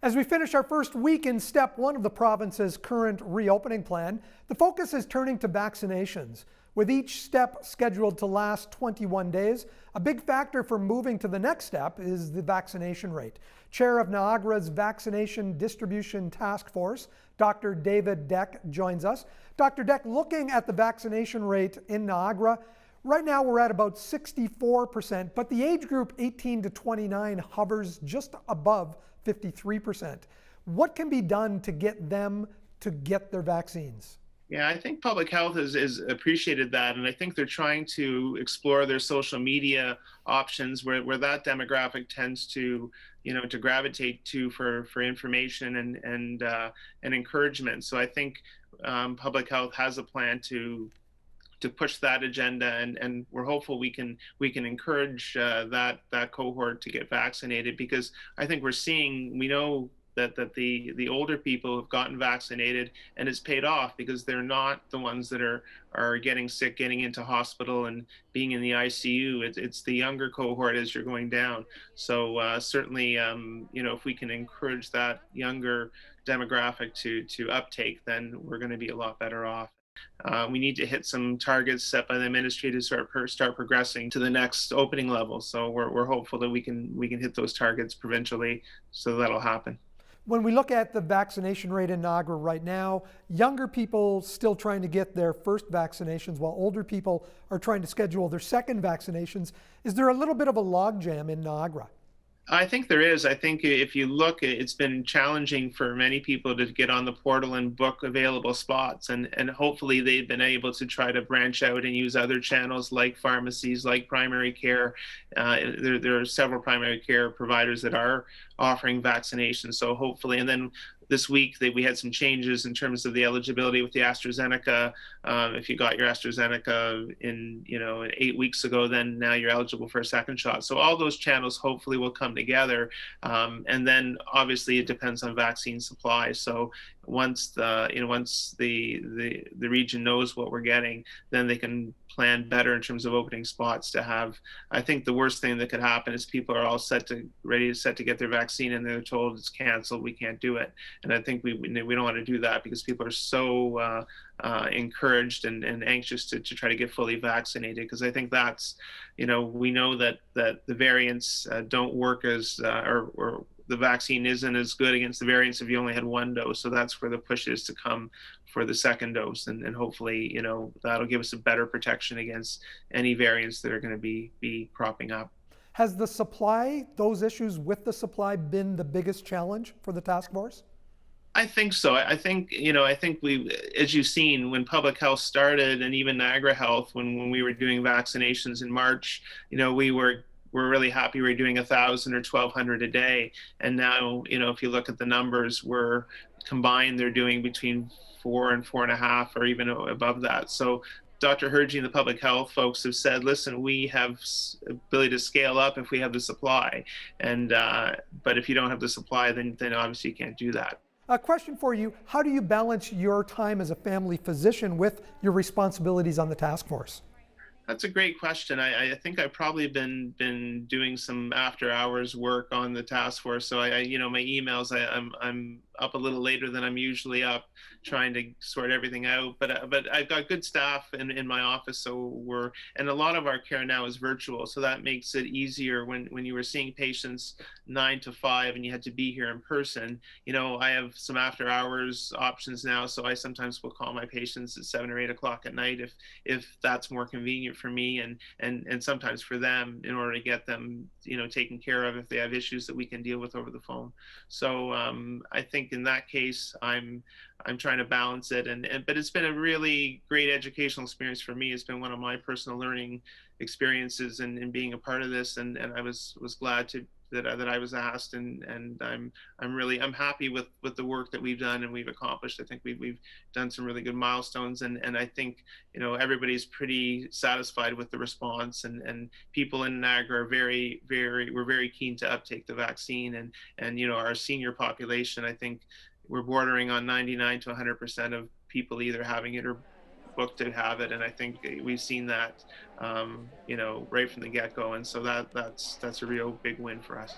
As we finish our first week in step one of the province's current reopening plan, the focus is turning to vaccinations. With each step scheduled to last 21 days, a big factor for moving to the next step is the vaccination rate. Chair of Niagara's Vaccination Distribution Task Force, Dr. David Deck, joins us. Dr. Deck, looking at the vaccination rate in Niagara, right now we're at about 64%, but the age group 18 to 29 hovers just above 53%. What can be done to get them to get their vaccines? Yeah, I think public health is appreciated that, and I think they're trying to explore their social media options where that demographic tends to, to gravitate to for information and encouragement. So I think public health has a plan to push that agenda, and we're hopeful we can encourage that cohort to get vaccinated, because I think we know that the older people have gotten vaccinated, and it's paid off because they're not the ones that are getting sick, getting into hospital and being in the ICU. It's the younger cohort as you're going down. So certainly, if we can encourage that younger demographic to uptake, then we're going to be a lot better off. We need to hit some targets set by the ministry to start progressing to the next opening level. So we're hopeful that we can hit those targets provincially, so that'll happen. When we look at the vaccination rate in Niagara right now, younger people still trying to get their first vaccinations while older people are trying to schedule their second vaccinations. Is there a little bit of a logjam in Niagara? I think there is. I think if you look, it's been challenging for many people to get on the portal and book available spots. And hopefully they've been able to try to branch out and use other channels like pharmacies, like primary care. There are several primary care providers that are offering vaccinations. So hopefully, and then this week we had some changes in terms of the eligibility with the AstraZeneca. If you got your AstraZeneca in 8 weeks ago, then now you're eligible for a second shot. So all those channels hopefully will come together, and then obviously it depends on vaccine supply. So once the region knows what we're getting, then they can plan better in terms of opening spots to have. I think the worst thing that could happen is people are all ready to get their vaccine, and they're told it's canceled, we can't do it. And I think we don't want to do that, because people are so encouraged and anxious to try to get fully vaccinated, because I think that's, we know that the variants don't work as or the vaccine isn't as good against the variants if you only had one dose. So that's where the push is to come for the second dose, and hopefully that'll give us a better protection against any variants that are going to be cropping up. Has the supply, those issues with the supply, been the biggest challenge for the task force? I think so. I think we, as you've seen, when public health started, and even Niagara Health, when we were doing vaccinations in March, we're really happy we're doing 1,000 or 1,200 a day. And now, if you look at the numbers, we're combined, they're doing between 4 and 4.5, or even above that. So Dr. Hergy and the public health folks have said, listen, we have ability to scale up if we have the supply. And but if you don't have the supply, then obviously you can't do that. A question for you: how do you balance your time as a family physician with your responsibilities on the task force? That's a great question. I think I've probably been doing some after hours work on the task force. So my emails, I'm up a little later than I'm usually up, trying to sort everything out. But I've got good staff in my office, so and a lot of our care now is virtual, so that makes it easier when you were seeing patients 9 to 5 and you had to be here in person. I have some after hours options now, so I sometimes will call my patients at 7 or 8 o'clock at night if that's more convenient for me and sometimes for them, in order to get them taken care of if they have issues that we can deal with over the phone. So I think in that case, I'm trying to balance it, but it's been a really great educational experience for me. It's been one of my personal learning experiences and being a part of this, and I was glad that I was asked, and I'm happy with the work that we've done and we've accomplished. I think we've done some really good milestones, and I think everybody's pretty satisfied with the response, and people in Niagara are we're very keen to uptake the vaccine, and our senior population, I think we're bordering on 99 to 100% of people either having it or booked to have it, and I think we've seen that right from the get-go, and so that's a real big win for us.